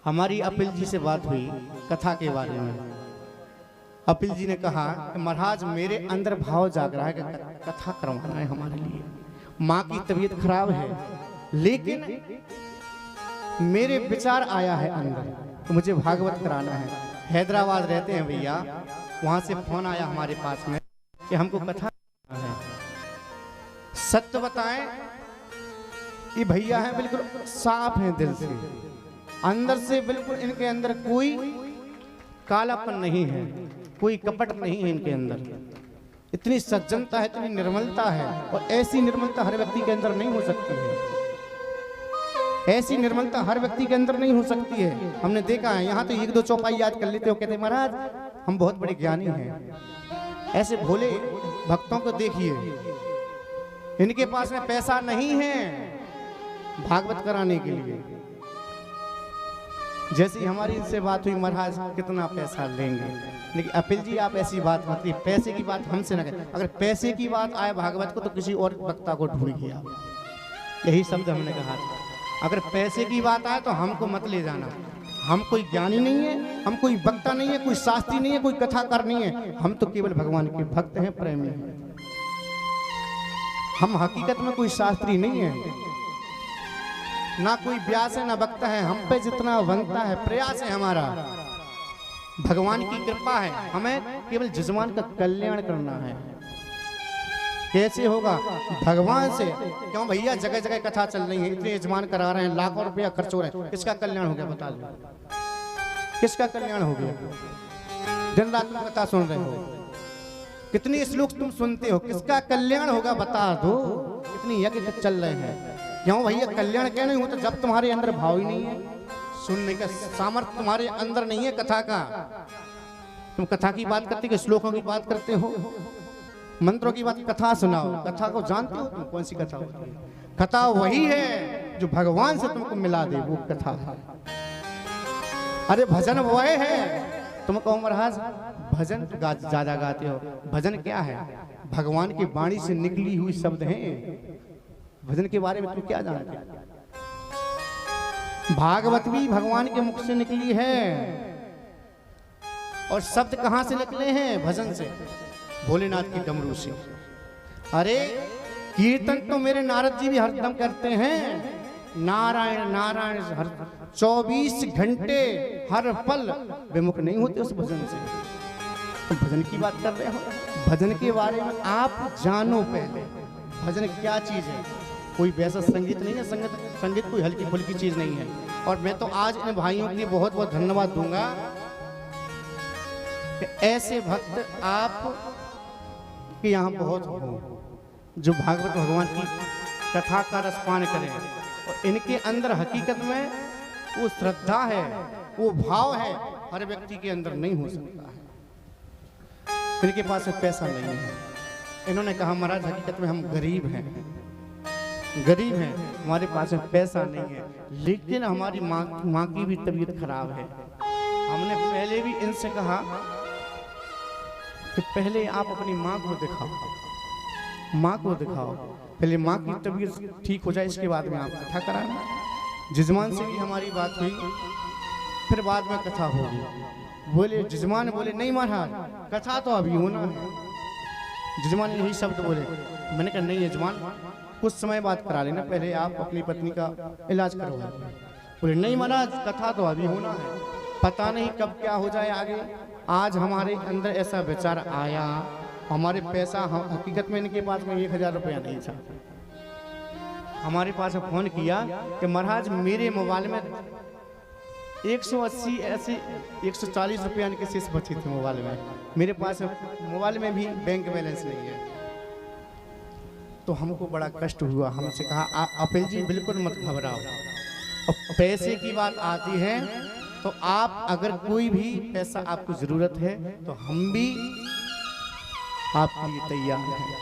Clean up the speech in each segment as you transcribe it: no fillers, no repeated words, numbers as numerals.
हमारी अपिल जी से बात हुई कथा के बारे में। अपिल जी ने कहा कि महाराज मेरे अंदर भाव जाग रहा है कि कथा करवाना है हमारे लिए। माँ की तबीयत खराब है लेकिन मेरे विचार आया है अंदर तो मुझे भागवत कराना है। हैदराबाद रहते हैं भैया, वहां से फोन आया हमारे पास में कि हमको कथा करना है। सत्य बताएं, ये भैया हैं बिल्कुल साफ हैं दिल से, अंदर से बिल्कुल इनके अंदर कोई कालापन नहीं है, कोई कपट नहीं है इनके अंदर। इतनी सज्जनता है, इतनी निर्मलता है, और ऐसी निर्मलता हर व्यक्ति के अंदर नहीं हो सकती है। ऐसी निर्मलता हर व्यक्ति के अंदर नहीं हो सकती है। हमने देखा है, यहाँ तो एक दो चौपाई याद कर लेते हो, कहते महाराज हम बहुत बड़े ज्ञानी हैं। ऐसे भोले भक्तों को देखिए, इनके पास में पैसा नहीं है भागवत कराने के लिए। जैसे ही हमारी इनसे बात हुई, महाराज कितना पैसा लेंगे, लेकिन अपिल जी आप ऐसी बात मत कीजिए, पैसे की बात हमसे ना करें। अगर पैसे की बात आए भागवत को तो किसी और वक्ता को ढूंढिए आप। यही शब्द हमने कहा था, अगर पैसे की बात आए तो हमको मत ले जाना। हम कोई ज्ञानी नहीं है, हम कोई वक्ता नहीं है, कोई शास्त्री नहीं है, कोई कथाकार नहीं है। हम तो केवल भगवान के भक्त हैं, प्रेमी हैं। हम हकीकत में कोई शास्त्री नहीं है, ना कोई व्यास है ना वक्ता है। हम पे जितना बनता है प्रयास है हमारा, भगवान की कृपा है, हमें केवल जजमान का कल्याण करना है। कैसे होगा? भगवान से। क्यों भैया जगह जगह कथा चल रही है, इतने यजमान करा रहे हैं, लाखों रुपया खर्च हो रहे हैं, किसका कल्याण हो गया बता दो, किसका कल्याण हो गया? दिन रात में कथा सुन रहे हो, कितनी श्लोक तुम सुनते हो, किसका कल्याण होगा बता दो। कितनी यज्ञ चल रहे हैं। क्यों भैया कल्याण क्या नहीं होता? जब तुम्हारे अंदर भाव ही नहीं है, सुनने का सामर्थ्य तुम्हारे अंदर नहीं है कथा का। तुम कथा की बात करते हो, श्लोकों की बात करते हो, मंत्रों की बात। कथा सुनाओ, कथा को जानते हो तुम कौन सी कथा होती है? कथा वही है जो भगवान से तुमको मिला दे, वो कथा है। अरे भजन वह है। तुम कहो महाराज भजन ज्यादा गाते हो, भजन क्या है? भगवान की वाणी से निकली हुई शब्द हैं। भजन के बारे में तुम क्या जानते? भागवत भी भगवान के मुख से निकली है, और शब्द कहां से निकले हैं? भजन से, भोलेनाथ की डमरू से। अरे कीर्तन तो मेरे नारद जी भी हरदम करते हैं, नारायण नारायण हर 24 घंटे हर पल विमुख नहीं होते उस भजन से। तो भजन की बात कर रहे हो, भजन के बारे में आप जानो पहले। भजन क्या चीज है? कोई वैसा संगीत नहीं है, संगीत कोई हल्की फुल्की चीज नहीं है। और मैं तो आज इन भाइयों के लिए बहुत बहुत धन्यवाद दूंगा कि ऐसे भक्त आप कि यहाँ बहुत हो जो भागवत भगवान की कथा का रसपान करें, और इनके अंदर हकीकत में वो श्रद्धा है, वो भाव है, हर व्यक्ति के अंदर नहीं हो सकता है। इनके पास पैसा नहीं है। इन्होंने कहा महाराज हकीकत में हम गरीब हैं, गरीब हैं, हमारे पास में पैसा नहीं है, लेकिन हमारी माँ की भी तबीयत खराब है। हमने पहले भी इनसे कहा कि पहले आप अपनी माँ को दिखाओ, माँ को दिखाओ, पहले माँ की तबीयत ठीक हो जाए, इसके बाद में आप कथा कराना। जजमान से भी हमारी बात हुई, फिर बाद में कथा होगी। बोले जजमान बोले नहीं महाराज कथा तो अभी होना है। जजमान ने यही शब्द बोले। मैंने कहा नहीं यजमान कुछ समय बाद करा लेना, पहले आप अपनी पत्नी का इलाज करवा। बोले नहीं महाराज कथा तो अभी होना है, पता नहीं कब क्या हो जाए आगे। आज हमारे अंदर ऐसा विचार आया, हमारे पैसा हकीकत में इनके पास में 1000 रुपया नहीं था। हमारे पास फोन किया कि महाराज मेरे मोबाइल में 180 ऐसे 140 रुपया इनके शेष बचे थे मोबाइल में। मेरे पास मोबाइल में भी बैंक बैलेंस नहीं है। तो हमको बड़ा कष्ट हुआ। हमसे कहा अपिल जी बिल्कुल मत घबराओ, और पैसे की बात आती है तो आप अगर कोई भी पैसा आपको जरूरत है तो हम भी आपके लिए तैयार हैं।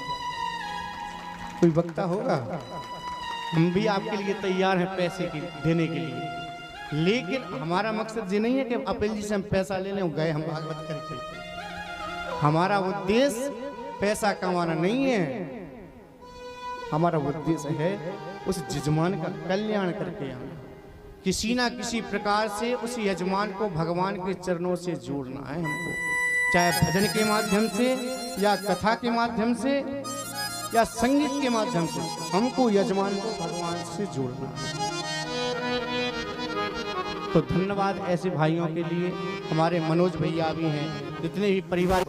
कोई वक्ता होगा, हम भी आपके लिए तैयार हैं पैसे की देने के लिए। लेकिन हमारा मकसद ये नहीं है कि अपिल जी से हम पैसा ले लें गए हम भागवत करके। हमारा उद्देश्य पैसा कमाना नहीं है, हमारा उद्देश्य है उस जजमान का कल्याण करके आना। किसी ना किसी प्रकार से उस यजमान को भगवान के चरणों से जोड़ना है हमको, चाहे भजन के माध्यम से या कथा के माध्यम से या संगीत के माध्यम से, हमको यजमान को भगवान से जोड़ना है। तो धन्यवाद ऐसे भाइयों के लिए। हमारे मनोज भैया भी हैं, जितने भी परिवार